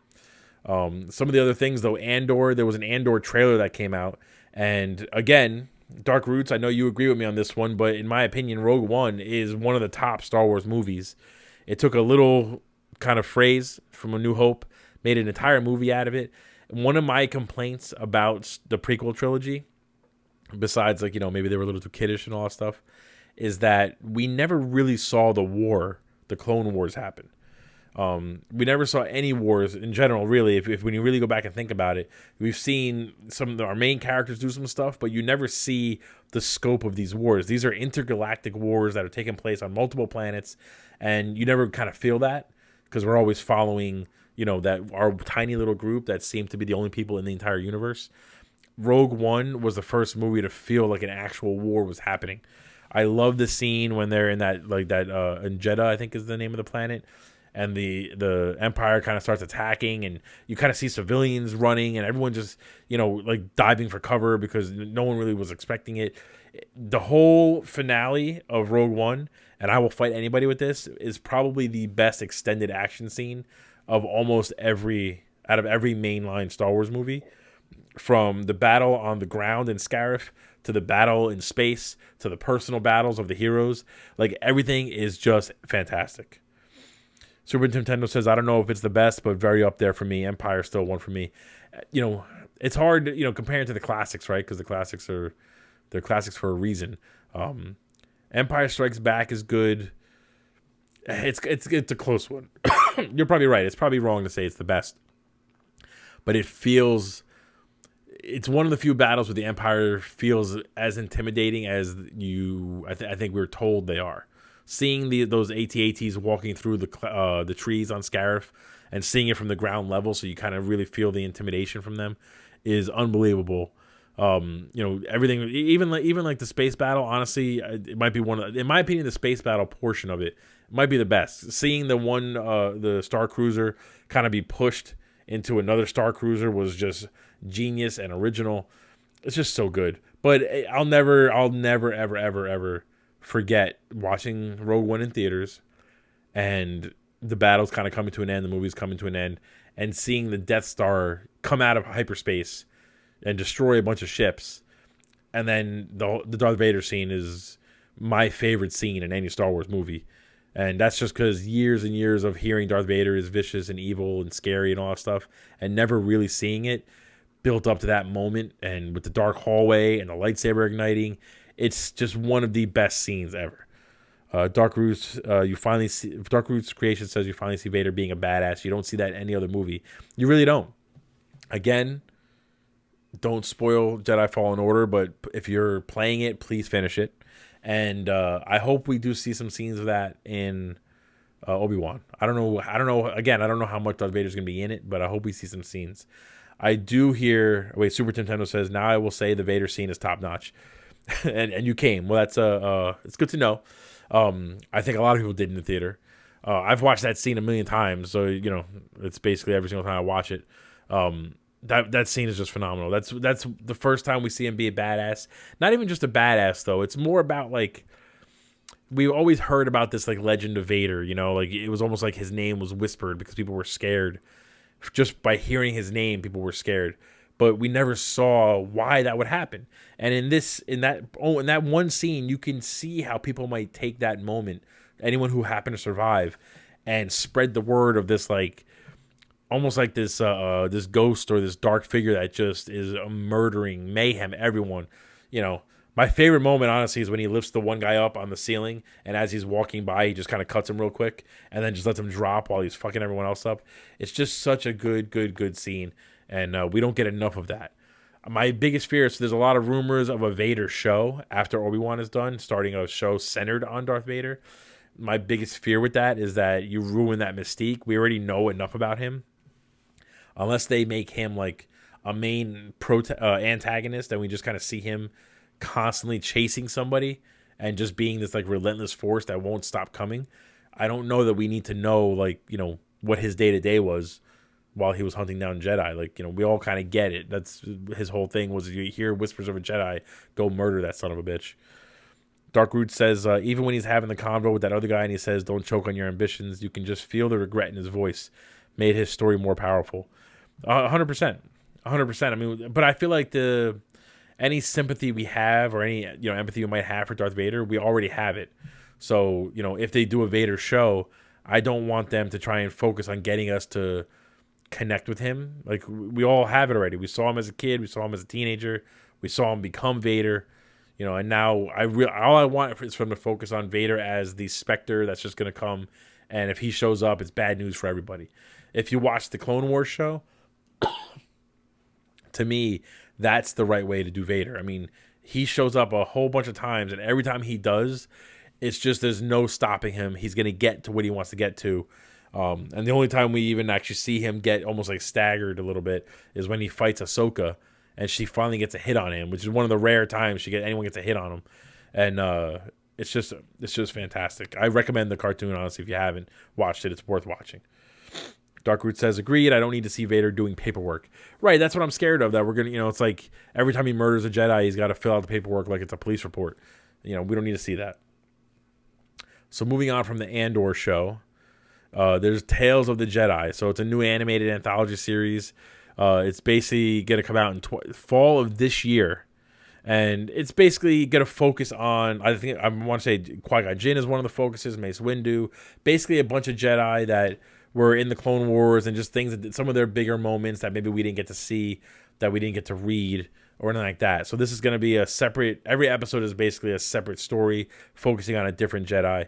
Some of the other things, though, there was an Andor trailer that came out, and again, Dark Roots, I know you agree with me on this one, but in my opinion, Rogue One is one of the top Star Wars movies. It took a little kind of phrase from A New Hope, made an entire movie out of it. One of my complaints about the prequel trilogy, besides maybe they were a little too kiddish and all that stuff, is that we never really saw the Clone Wars happen. We never saw any wars in general, really. If when you really go back and think about it, we've seen some of our main characters do some stuff, but you never see the scope of these wars. These are intergalactic wars that are taking place on multiple planets, and you never kind of feel that because we're always following, that our tiny little group that seemed to be the only people in the entire universe. Rogue One was the first movie to feel like an actual war was happening. I love the scene when they're in that in Jeddah, I think is the name of the planet, and the Empire kind of starts attacking, and you kind of see civilians running, and everyone just diving for cover because no one really was expecting it. The whole finale of Rogue One, and I will fight anybody with this, is probably the best extended action scene of almost every mainline Star Wars movie, from the battle on the ground in Scarif to the battle in space to the personal battles of the heroes. Everything is just fantastic. Super Nintendo says, I don't know if it's the best, but very up there for me. Empire's still one for me. It's hard, comparing to the classics, right? Because they're classics for a reason. Empire Strikes Back is good. It's a close one. You're probably right. It's probably wrong to say it's the best, but it's one of the few battles where the Empire feels as intimidating as I think we were told they are. Seeing those AT-ATs walking through the trees on Scarif and seeing it from the ground level, so you kind of really feel the intimidation from them, is unbelievable. Everything, even like the space battle. Honestly, it might be in my opinion, the space battle portion of it might be the best. Seeing the Star Cruiser kind of be pushed into another Star Cruiser was just genius and original. It's just so good. But I'll never ever forget watching Rogue One in theaters, and the battle's kind of coming to an end, the movie's coming to an end, and seeing the Death Star come out of hyperspace and destroy a bunch of ships. And then the Darth Vader scene is my favorite scene in any Star Wars movie. And that's just because years and years of hearing Darth Vader is vicious and evil and scary and all that stuff, and never really seeing it, built up to that moment. And with the dark hallway and the lightsaber igniting, it's just one of the best scenes ever. Dark Roots Creation says you finally see Vader being a badass. You don't see that in any other movie. You really don't. Again, don't spoil Jedi Fallen Order, but if you're playing it, please finish it. And I hope we do see some scenes of that in Obi-Wan. I don't know. Again, I don't know how much Darth Vader's going to be in it, but I hope we see some scenes. I do hear. Wait, Super Nintendo says, now I will say the Vader scene is top notch. and you came. Well, that's it's good to know. I think a lot of people did in the theater. I've watched that scene a million times, so it's basically every single time I watch it. That scene is just phenomenal. That's the first time we see him be a badass. Not even just a badass though. It's more about we always heard about this legend of Vader. It was almost like his name was whispered because people were scared. Just by hearing his name, people were scared. But we never saw why that would happen. And in that one scene, you can see how people might take that moment, anyone who happened to survive, and spread the word of this almost like this ghost or this dark figure that just is murdering mayhem everyone. My favorite moment, honestly, is when he lifts the one guy up on the ceiling, and as he's walking by, he just kind of cuts him real quick, and then just lets him drop while he's fucking everyone else up. It's just such a good scene, and we don't get enough of that. My biggest fear is there's a lot of rumors of a Vader show after Obi-Wan is done, starting a show centered on Darth Vader. My biggest fear with that is that you ruin that mystique. We already know enough about him. Unless they make him like a main antagonist, and we just kind of see him constantly chasing somebody and just being this like relentless force that won't stop coming. I don't know that we need to know what his day-to-day was while he was hunting down Jedi. We all kind of get it. That's his whole thing, was you hear whispers of a Jedi, go murder that son of a bitch. Dark Root says, even when he's having the convo with that other guy and he says, don't choke on your ambitions, you can just feel the regret in his voice. Made his story more powerful. 100%. 100%. I mean, but I feel like any sympathy we have or any empathy we might have for Darth Vader, we already have it. So, if they do a Vader show, I don't want them to try and focus on getting us to connect with him. Like, we all have it already. We saw him as a kid. We saw him as a teenager. We saw him become Vader. And now all I want is for him to focus on Vader as the specter that's just going to come. And if he shows up, it's bad news for everybody. If you watch the Clone Wars show, to me, that's the right way to do Vader. I mean, he shows up a whole bunch of times, and every time he does, it's just there's no stopping him. He's going to get to what he wants to get to. And the only time we even actually see him get almost like staggered a little bit is when he fights Ahsoka, and she finally gets a hit on him, which is one of the rare times anyone gets a hit on him. And it's just fantastic. I recommend the cartoon, honestly, if you haven't watched it. It's worth watching. Darkroot says, agreed, I don't need to see Vader doing paperwork. Right, that's what I'm scared of, that we're going to, it's like every time he murders a Jedi, he's got to fill out the paperwork like it's a police report. We don't need to see that. So moving on from the Andor show, there's Tales of the Jedi. So it's a new animated anthology series. It's basically going to come out in fall of this year. And it's basically going to focus on, I want to say Qui-Gon Jinn is one of the focuses, Mace Windu. Basically a bunch of Jedi that were in the Clone Wars and just things that some of their bigger moments that maybe we didn't get to see, that we didn't get to read or anything like that. So this is going to be every episode is basically a separate story focusing on a different Jedi.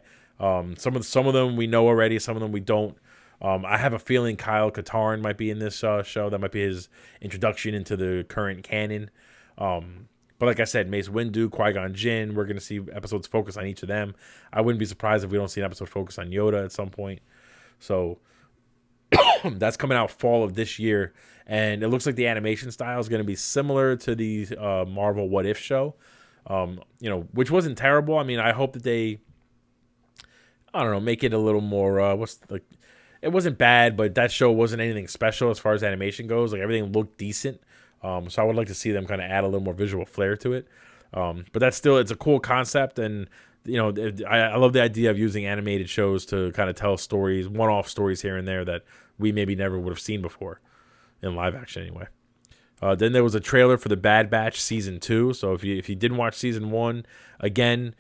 Some of them we know already, some of them we don't. I have a feeling Kyle Katarn might be in this show. That might be his introduction into the current canon. But like I said, Mace Windu, Qui-Gon Jinn, we're going to see episodes focus on each of them. I wouldn't be surprised if we don't see an episode focus on Yoda at some point. So that's coming out fall of this year, and it looks like the animation style is going to be similar to the Marvel What If show, which wasn't terrible. I mean, I hope that they, make it a little more. It wasn't bad, but that show wasn't anything special as far as animation goes. Like, everything looked decent, so I would like to see them kind of add a little more visual flair to it. But that's still, it's a cool concept, and I love the idea of using animated shows to kind of tell stories, one-off stories here and there that we maybe never would have seen before in live action anyway. Then there was a trailer for The Bad Batch Season 2. So if you didn't watch Season 1, again,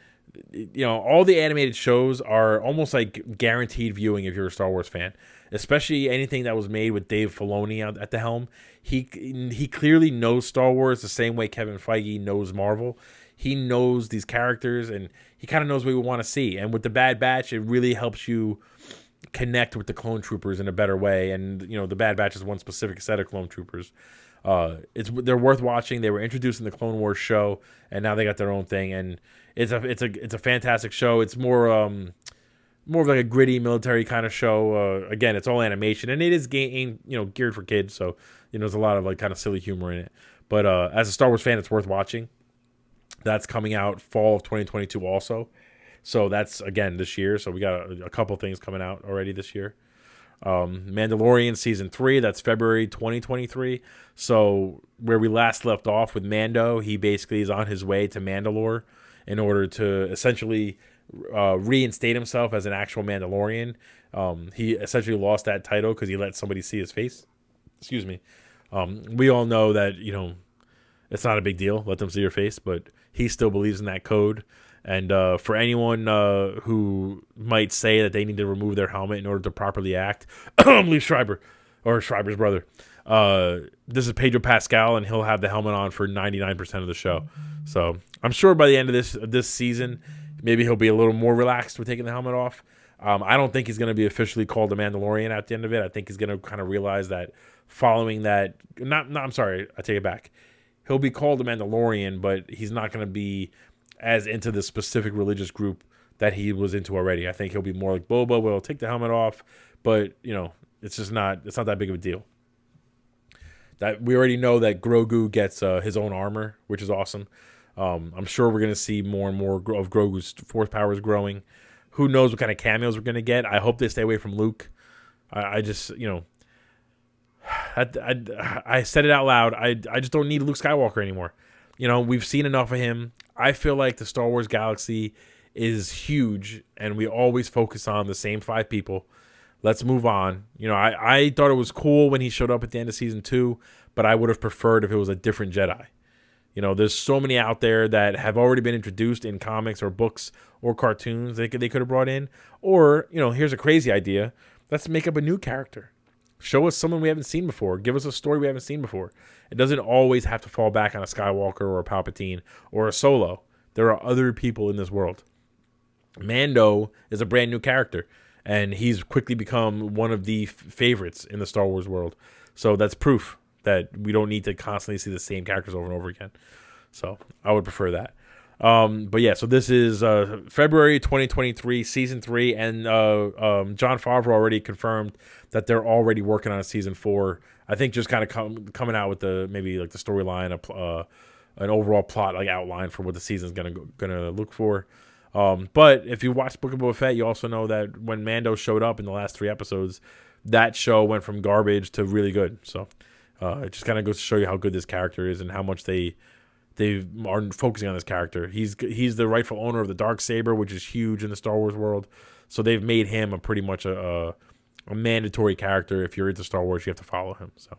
all the animated shows are almost like guaranteed viewing if you're a Star Wars fan, especially anything that was made with Dave Filoni at the helm. He clearly knows Star Wars the same way Kevin Feige knows Marvel. He knows these characters, and he kind of knows what we want to see. And with The Bad Batch, it really helps you connect with the clone troopers in a better way. And The Bad Batch is one specific set of clone troopers. They're worth watching. They were introduced in the Clone Wars show, and now they got their own thing. And it's a fantastic show. It's more of like a gritty military kind of show. Again, it's all animation, and it is geared for kids. So there's a lot of like kind of silly humor in it. But as a Star Wars fan, it's worth watching. That's coming out fall of 2022 also. So that's, again, this year. So we got a couple things coming out already this year. Mandalorian Season 3, that's February 2023. So where we last left off with Mando, he basically is on his way to Mandalore in order to essentially reinstate himself as an actual Mandalorian. He essentially lost that title because he let somebody see his face. Excuse me. We all know that, it's not a big deal. Let them see your face, but he still believes in that code. And for anyone who might say that they need to remove their helmet in order to properly act, Leaf Schreiber, or Schreiber's brother. This is Pedro Pascal, and he'll have the helmet on for 99% of the show. So I'm sure by the end of this season, maybe he'll be a little more relaxed with taking the helmet off. I don't think he's going to be officially called the Mandalorian at the end of it. I think he's going to kind of realize that following that, I'm sorry, I take it back. He'll be called the Mandalorian, but he's not going to be as into the specific religious group that he was into already. I think he'll be more like Boba, where he'll take the helmet off, but it's not that big of a deal. That we already know that Grogu gets his own armor, which is awesome. I'm sure we're going to see more and more of Grogu's force powers growing. Who knows what kind of cameos we're going to get? I hope they stay away from Luke. I just, I said it out loud. I just don't need Luke Skywalker anymore. We've seen enough of him. I feel like the Star Wars galaxy is huge, and we always focus on the same 5 people. Let's move on. I thought it was cool when he showed up at the end of season 2, but I would have preferred if it was a different Jedi. There's so many out there that have already been introduced in comics or books or cartoons they could have brought in. Or, here's a crazy idea. Let's make up a new character. Show us someone we haven't seen before. Give us a story we haven't seen before. It doesn't always have to fall back on a Skywalker or a Palpatine or a Solo. There are other people in this world. Mando is a brand new character, and he's quickly become one of the favorites in the Star Wars world. So that's proof that we don't need to constantly see the same characters over and over again. So I would prefer that. But yeah, so this is February 2023, season 3, and Jon Favreau already confirmed that they're already working on season 4. I think just kind of coming out with the storyline, an overall plot outline for what the season's gonna look for. But if you watch Book of Boba Fett, you also know that when Mando showed up in the last 3 episodes, that show went from garbage to really good. So it just kind of goes to show you how good this character is and how much they are focusing on this character. He's the rightful owner of the Darksaber, which is huge in the Star Wars world. So they've made him a pretty much a mandatory character. If you're into Star Wars, you have to follow him. So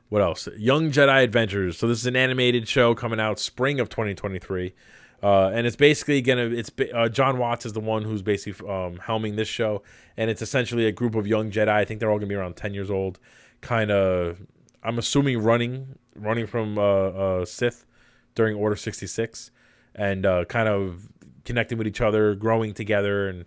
what else? Young Jedi Adventures. So this is an animated show coming out spring of 2023. And it's basically John Watts is the one who's basically helming this show, and it's essentially a group of young Jedi. I think they're all gonna be around 10 years old, kind of. I'm assuming running from Sith during Order 66, and kind of connecting with each other, growing together, and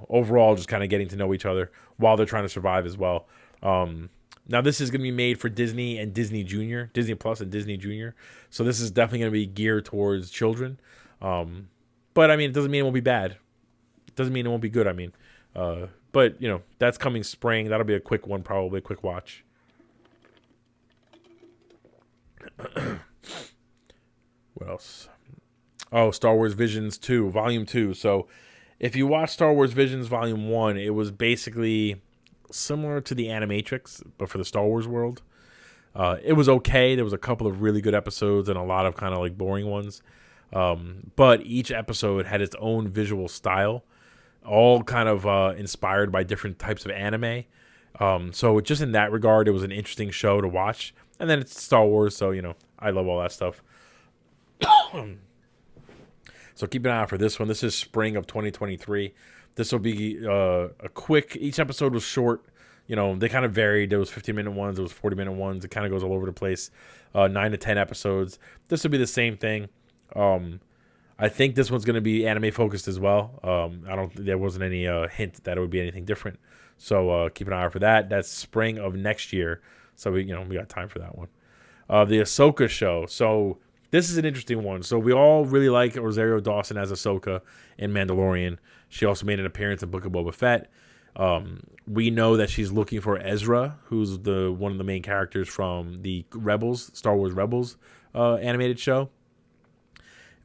overall just kind of getting to know each other while they're trying to survive as well. Now this is going to be made for Disney and Disney Junior, Disney Plus and Disney Junior. So this is definitely going to be geared towards children. But I mean, it doesn't mean it won't be bad. It doesn't mean it won't be good. I mean, but that's coming spring. That'll be a quick one, probably a quick watch. What else? Oh, Star Wars Visions 2, Volume 2. So if you watch Star Wars Visions Volume 1, it was basically similar to the Animatrix, but for the Star Wars world. It was okay. There was a couple of really good episodes and a lot of kind of boring ones. But each episode had its own visual style, all kind of inspired by different types of anime. So just in that regard, it was an interesting show to watch. And then it's Star Wars, so, I love all that stuff. So keep an eye out for this one. This is spring of 2023. This will be a quick, each episode was short. They kind of varied. There was 15-minute ones, there was 40-minute ones. It kind of goes all over the place. 9 to 10 episodes. This will be the same thing. I think this one's going to be anime focused as well. There wasn't any hint that it would be anything different. So keep an eye out for that. That's spring of next year. So we got time for that one. The Ahsoka show. So this is an interesting one. So we all really like Rosario Dawson as Ahsoka in Mandalorian. She also made an appearance in Book of Boba Fett. We know that she's looking for Ezra, who's one of the main characters from the Rebels, Star Wars Rebels animated show.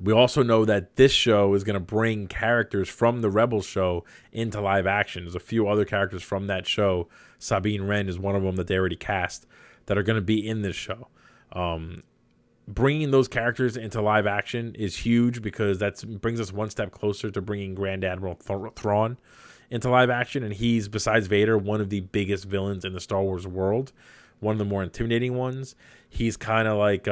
We also know that this show is going to bring characters from the Rebels show into live action. There's a few other characters from that show. Sabine Wren is one of them that they already cast that are going to be in this show. Bringing those characters into live action is huge because that brings us one step closer to bringing Grand Admiral Thrawn into live action. And he's, besides Vader, one of the biggest villains in the Star Wars world. One of the more intimidating ones. He's kind of like...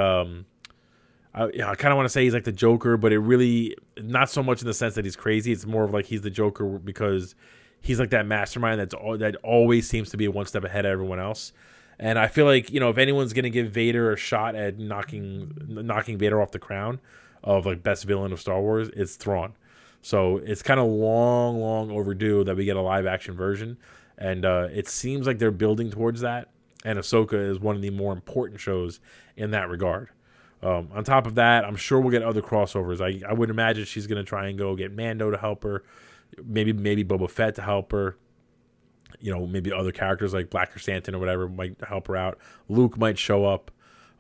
I kind of want to say he's like the Joker, but it really, not so much in the sense that he's crazy. It's more of like he's the Joker because he's like that mastermind that always seems to be one step ahead of everyone else. And I feel like, if anyone's gonna give Vader a shot at knocking Vader off the crown of like best villain of Star Wars, it's Thrawn. So it's kind of long overdue that we get a live action version, and it seems like they're building towards that. And Ahsoka is one of the more important shows in that regard. On top of that, I'm sure we'll get other crossovers. I would imagine she's gonna try and go get Mando to help her, maybe Boba Fett to help her. Maybe other characters like Black Chrysanthemum or whatever might help her out. Luke might show up.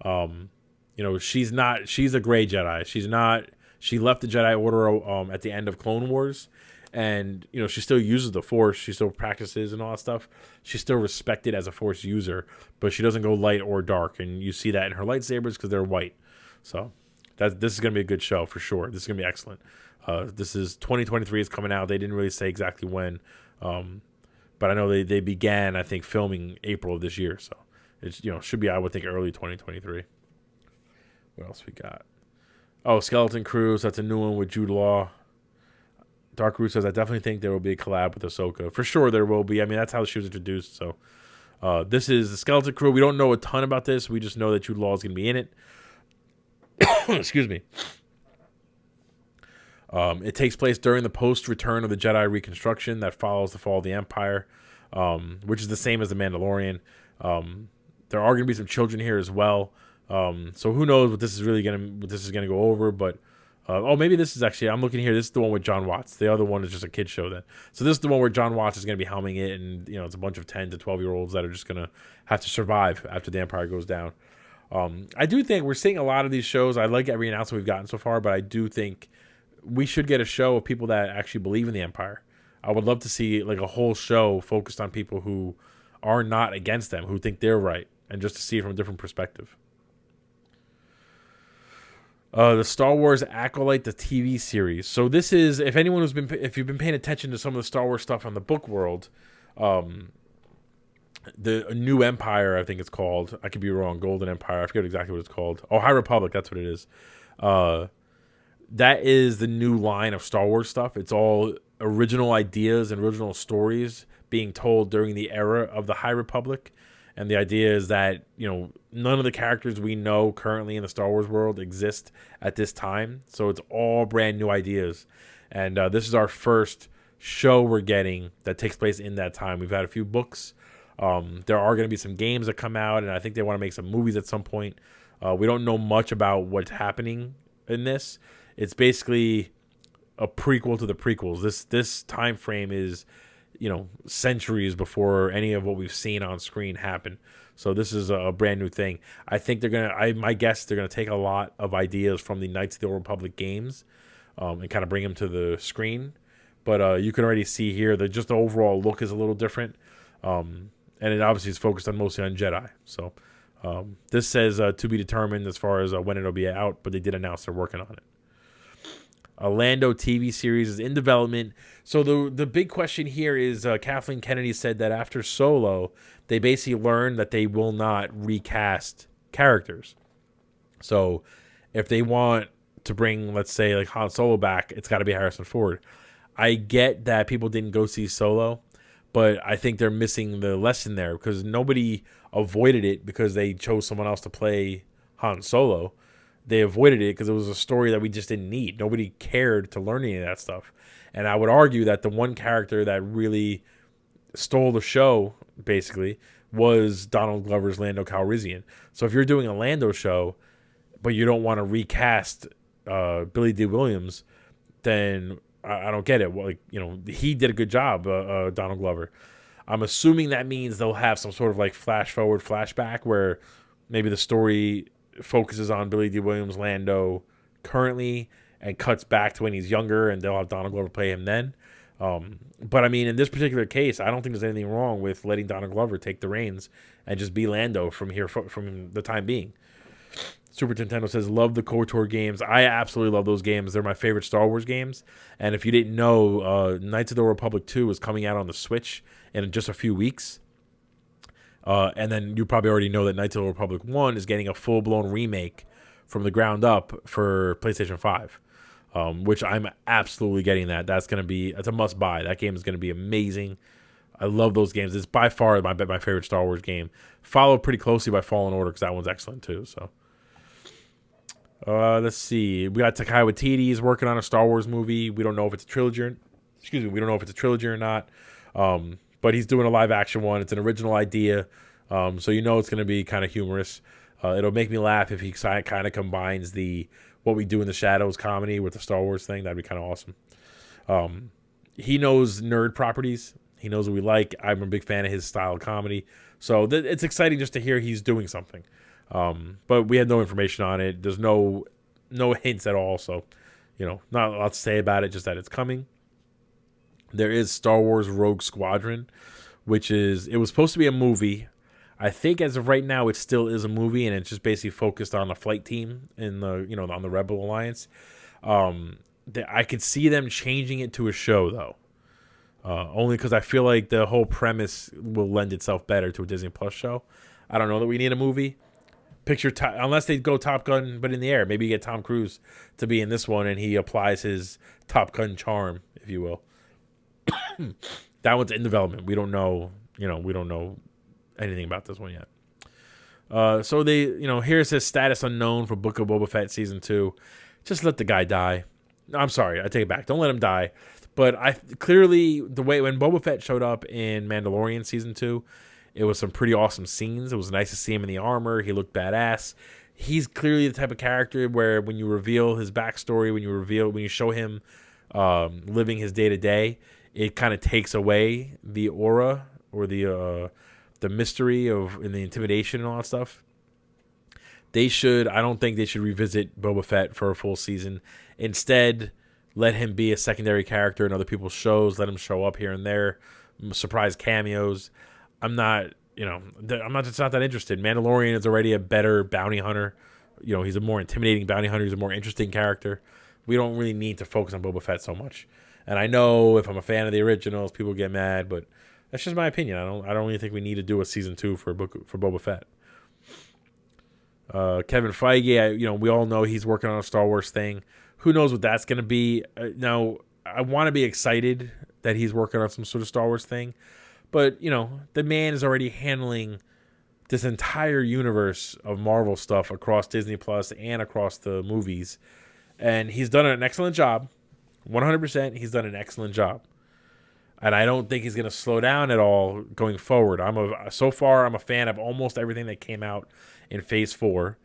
She's a gray Jedi. She left the Jedi Order at the end of Clone Wars, and she still uses the Force. She still practices and all that stuff. She's still respected as a Force user, but she doesn't go light or dark, and you see that in her lightsabers because they're white. So this is gonna be a good show for sure. This is gonna be excellent. This is 2023 is coming out. They didn't really say exactly when, but I know they began, I think, filming April of this year. So it's should be, I would think, early 2023. What else we got? Oh, Skeleton Crew. So that's a new one with Jude Law. Dark Root says, I definitely think there will be a collab with Ahsoka. For sure there will be. I mean, that's how she was introduced. So this is the Skeleton Crew. We don't know a ton about this. We just know that Jude Law is going to be in it. Excuse me. It takes place during the post-return of the Jedi reconstruction that follows the fall of the Empire, which is the same as the Mandalorian. There are going to be some children here as well. So who knows what this is gonna go over, but maybe this is actually, I'm looking here, this is the one with John Watts. The other one is just a kid show then. So this is the one where John Watts is gonna be helming it, and it's a bunch of 10 to 12-year-olds that are just gonna have to survive after the Empire goes down. I do think we're seeing a lot of these shows. I like every announcement we've gotten so far, but I do think we should get a show of people that actually believe in the Empire. I would love to see like a whole show focused on people who are not against them, who think they're right, and just to see it from a different perspective. The Star Wars Acolyte, the TV series. So this is, if you've been paying attention to some of the Star Wars stuff on the book world, the New Empire, I think it's called. I could be wrong. Golden Empire. I forget exactly what it's called. Oh, High Republic. That's what it is. That is the new line of Star Wars stuff. It's all original ideas and original stories being told during the era of the High Republic. And the idea is that, none of the characters we know currently in the Star Wars world exist at this time. So it's all brand new ideas. And this is our first show we're getting that takes place in that time. We've had a few books. There are going to be some games that come out, and I think they want to make some movies at some point. We don't know much about what's happening in this. It's basically a prequel to the prequels. This time frame is centuries before any of what we've seen on screen happen. So this is a brand new thing. I think my guess, they're gonna take a lot of ideas from the Knights of the Old Republic games, and kind of bring them to the screen. But you can already see here that just the overall look is a little different, and it obviously is focused mostly on Jedi. So this says to be determined as far as when it'll be out, but they did announce they're working on it. A Lando TV series is in development. So the big question here is Kathleen Kennedy said that after Solo, they basically learned that they will not recast characters. So if they want to bring, let's say, like Han Solo back, it's got to be Harrison Ford. I get that people didn't go see Solo, but I think they're missing the lesson there because nobody avoided it because they chose someone else to play Han Solo. They avoided it because it was a story that we just didn't need. Nobody cared to learn any of that stuff. And I would argue that the one character that really stole the show, basically, was Donald Glover's Lando Calrissian. So if you're doing a Lando show, but you don't want to recast Billy D. Williams, then I don't get it. He did a good job, Donald Glover. I'm assuming that means they'll have some sort of like flash forward, flashback where maybe the story focuses on Billy D. Williams, Lando currently, and cuts back to when he's younger, and they'll have Donald Glover play him then. But I mean, in this particular case, I don't think there's anything wrong with letting Donald Glover take the reins and just be Lando from the time being. Super Nintendo says, love the KOTOR games. I absolutely love those games. They're my favorite Star Wars games. And if you didn't know, Knights of the Republic 2 is coming out on the Switch in just a few weeks. And then you probably already know that Knights of the Republic 1 is getting a full-blown remake from the ground up for PlayStation 5. which I'm absolutely getting that. That's a must buy. That game is going to be amazing. I love those games. It's by far my favorite Star Wars game. Followed pretty closely by Fallen Order because that one's excellent too. So, let's see. We got Taika Waititi. He's working on a Star Wars movie. We don't know if it's a trilogy. We don't know if it's a trilogy or not. But he's doing a live action one. It's an original idea. So it's going to be kind of humorous. It'll make me laugh if he kind of combines the What We Do in the Shadows comedy with the Star Wars thing. That'd be kind of awesome. He knows nerd properties. He knows what we like. I'm a big fan of his style of comedy. So it's exciting just to hear he's doing something. But we have no information on it. There's no hints at all. So, not a lot to say about it, just that it's coming. There is Star Wars Rogue Squadron, it was supposed to be a movie. I think as of right now, it still is a movie, and it's just basically focused on a flight team in on the Rebel Alliance. I could see them changing it to a show, though. Only because I feel like the whole premise will lend itself better to a Disney Plus show. I don't know that we need a movie. Unless they go Top Gun, but in the air. Maybe you get Tom Cruise to be in this one, and he applies his Top Gun charm, if you will. That one's in development. We don't know. We don't know anything about this one yet. So they, here it says status unknown for Book of Boba Fett season 2. Just let the guy die. I'm sorry, I take it back. Don't let him die. But clearly the way when Boba Fett showed up in Mandalorian season 2, it was some pretty awesome scenes. It was nice to see him in the armor. He looked badass. He's clearly the type of character where when you reveal his backstory, when you show him living his day to day, it kind of takes away the aura or the mystery and the intimidation and all that stuff. I don't think they should revisit Boba Fett for a full season. Instead, let him be a secondary character in other people's shows. Let him show up here and there, surprise cameos. I'm not just not that interested. Mandalorian is already a better bounty hunter. He's a more intimidating bounty hunter. He's a more interesting character. We don't really need to focus on Boba Fett so much. And I know if I'm a fan of the originals, people get mad, but that's just my opinion. I don't really think we need to do a season 2 for Boba Fett. Kevin Feige, we all know he's working on a Star Wars thing. Who knows what that's going to be? Now, I want to be excited that he's working on some sort of Star Wars thing, but the man is already handling this entire universe of Marvel stuff across Disney Plus and across the movies, and he's done an excellent job. 100%, he's done an excellent job. And I don't think he's going to slow down at all going forward. So far, I'm a fan of almost everything that came out in Phase 4.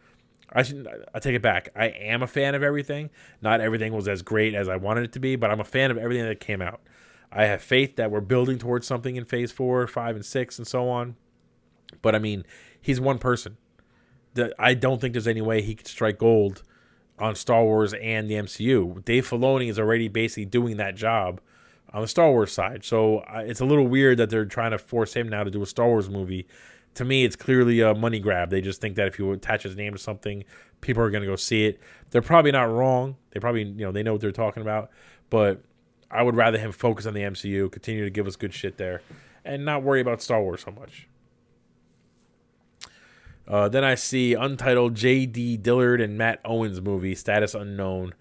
I take it back. I am a fan of everything. Not everything was as great as I wanted it to be, but I'm a fan of everything that came out. I have faith that we're building towards something in Phase 4, 5, and 6, and so on. But, he's one person. I don't think there's any way he could strike gold on Star Wars and the MCU. Dave Filoni is already basically doing that job on the Star Wars side. So it's a little weird that they're trying to force him now to do a Star Wars movie. To me, it's clearly a money grab. They just think that if you attach his name to something, people are going to go see it. They're probably not wrong. They probably, they know what they're talking about. But I would rather him focus on the MCU, continue to give us good shit there, and not worry about Star Wars so much. Then I see Untitled J.D. Dillard and Matt Owens movie, status unknown.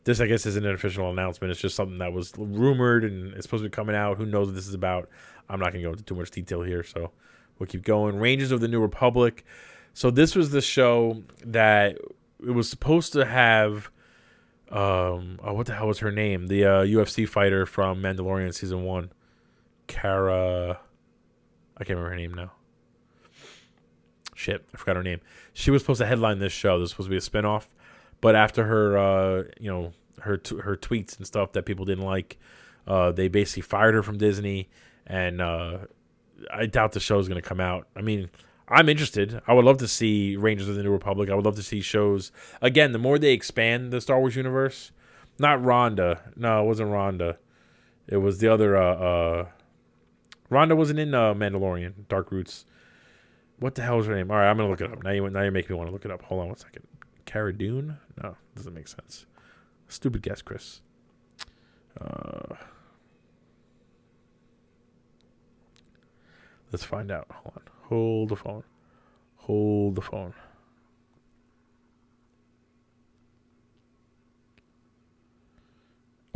This, I guess, isn't an official announcement. It's just something that was rumored and it's supposed to be coming out. Who knows what this is about? I'm not going to go into too much detail here, so we'll keep going. Rangers of the New Republic. So this was the show that it was supposed to have, what the hell was her name? The UFC fighter from Mandalorian Season 1. Cara, I can't remember her name now. Shit, I forgot her name. She was supposed to headline this show. This was supposed to be a spinoff. But after her, her tweets and stuff that people didn't like, they basically fired her from Disney. And I doubt the show is going to come out. I'm interested. I would love to see Rangers of the New Republic. I would love to see shows. Again, the more they expand the Star Wars universe, not Rhonda. No, it wasn't Rhonda. It was the other. Rhonda wasn't in Mandalorian, Dark Roots. What the hell was her name? All right, I'm going to look it up. Now you're making me want to look it up. Hold on 1 second. Cara Dune? No, doesn't make sense. Stupid guess, Chris. Let's find out. Hold on. Hold the phone.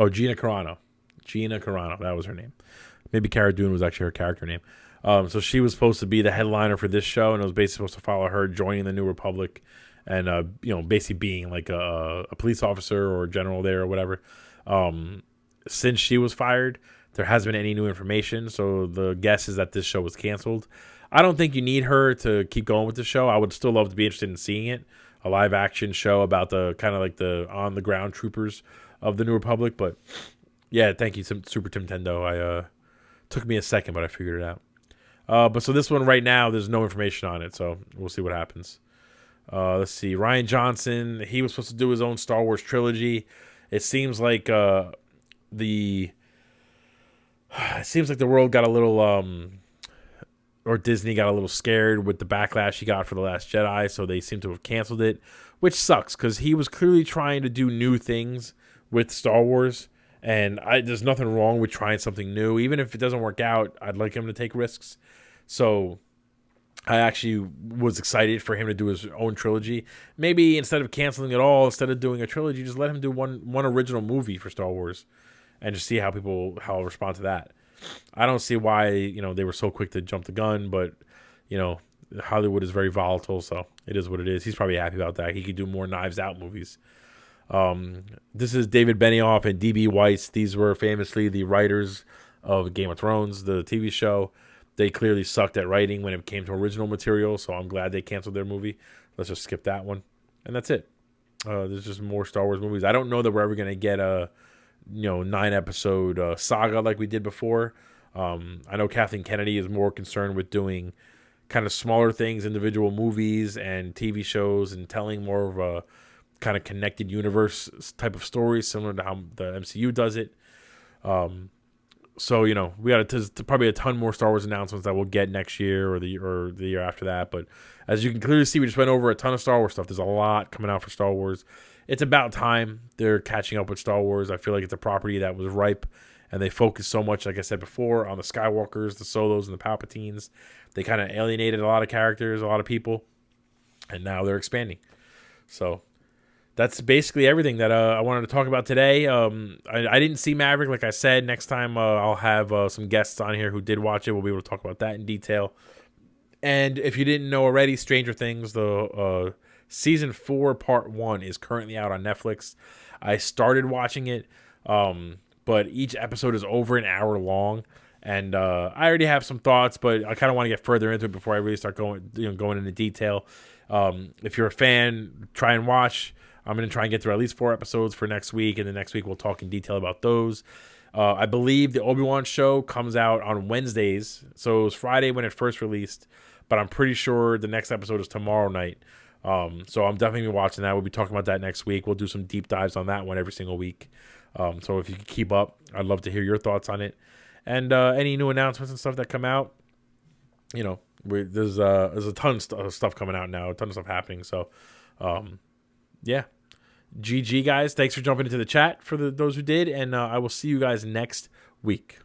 Oh, Gina Carano. Gina Carano, that was her name. Maybe Cara Dune was actually her character name. So she was supposed to be the headliner for this show, and it was basically supposed to follow her joining the New Republic, and basically being like a police officer or a general there or whatever. Since she was fired, there hasn't been any new information, so the guess is that this show was canceled. I don't think you need her to keep going with the show. I would still love to be interested in seeing it, a live action show about the kind of like the on the ground troopers of the New Republic. But yeah, thank you, Super Nintendo. Took me a second, but I figured it out. But so this one right now, there's no information on it, so we'll see what happens. Let's see. Rian Johnson, he was supposed to do his own Star Wars trilogy. It seems like the world got a little or Disney got a little scared with the backlash he got for The Last Jedi, so they seem to have canceled it, which sucks because he was clearly trying to do new things with Star Wars, and there's nothing wrong with trying something new. Even if it doesn't work out, I'd like him to take risks. So I actually was excited for him to do his own trilogy. Maybe instead of canceling it all, instead of doing a trilogy, just let him do one original movie for Star Wars and just see how I'll respond to that. I don't see why, they were so quick to jump the gun, but, Hollywood is very volatile, so it is what it is. He's probably happy about that. He could do more Knives Out movies. This is David Benioff and D.B. Weiss. These were famously the writers of Game of Thrones, the TV show. They clearly sucked at writing when it came to original material, so I'm glad they canceled their movie. Let's just skip that one. And that's it. There's just more Star Wars movies. I don't know that we're ever going to get a 9-episode saga like we did before. I know Kathleen Kennedy is more concerned with doing kind of smaller things, individual movies and TV shows, and telling more of a kind of connected universe type of story, similar to how the MCU does it. So we got probably a ton more Star Wars announcements that we'll get next year or the year after that. But as you can clearly see, we just went over a ton of Star Wars stuff. There's a lot coming out for Star Wars. It's about time they're catching up with Star Wars. I feel like it's a property that was ripe, and they focused so much, like I said before, on the Skywalkers, the Solos, and the Palpatines. They kind of alienated a lot of characters, a lot of people, and now they're expanding. So that's basically everything that I wanted to talk about today. I didn't see Maverick, like I said. Next time I'll have some guests on here who did watch it. We'll be able to talk about that in detail. And if you didn't know already, Stranger Things, the Season 4, Part 1 is currently out on Netflix. I started watching it, but each episode is over an hour long. And I already have some thoughts, but I kind of want to get further into it before I really start going into detail. If you're a fan, try and watch. I'm going to try and get through at least 4 episodes for next week, and the next week we'll talk in detail about those. I believe the Obi-Wan show comes out on Wednesdays, so it was Friday when it first released, but I'm pretty sure the next episode is tomorrow night. So I'm definitely watching that. We'll be talking about that next week. We'll do some deep dives on that one every single week. So if you can keep up, I'd love to hear your thoughts on it. And any new announcements and stuff that come out, there's a ton of stuff coming out now, a ton of stuff happening. So, yeah. GG, guys. Thanks for jumping into the chat for those who did. And I will see you guys next week.